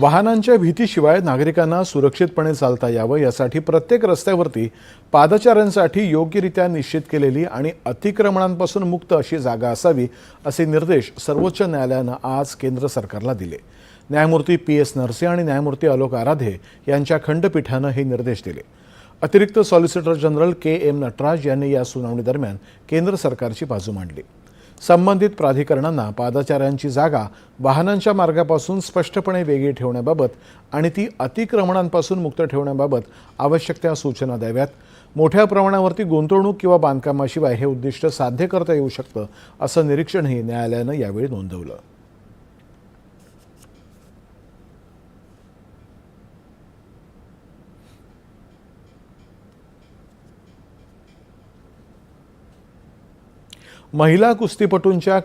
वाहनांच्या भीतीशिवाय नागरिकांना सुरक्षितपणे चालता यावं यासाठी प्रत्येक रस्त्यावरती पादचाऱ्यांसाठी योग्यरित्या निश्चित केलेली आणि अतिक्रमणांपासून मुक्त अशी जागा असावी असे निर्देश सर्वोच्च न्यायालयानं आज केंद्र सरकारला दिले। न्यायमूर्ती PS नरसे आणि न्यायमूर्ती आलोक आराधे यांच्या खंडपीठानं हे निर्देश दिले। अतिरिक्त सॉलिसिटर जनरल KM नटराज यांनी या सुनावणी दरम्यान केंद्र सरकारची बाजू मांडली। संबंधित प्राधिकरणांना पादचाऱ्यांची जागा वाहनांच्या मार्गापासून स्पष्टपणे वेगळी ठेवण्याबाबत आणि ती अतिक्रमणांपासून मुक्त ठेवण्याबाबत आवश्यक त्या सूचना द्याव्यात। मोठ्या प्रमाणावरती गुंतवणूक किंवा बांधकामाशिवाय हे उद्दिष्ट साध्य करता येऊ शकतं असं निरीक्षणही न्यायालयानं यावेळी नोंदवलं। महिला कुस्तीपटूंच्या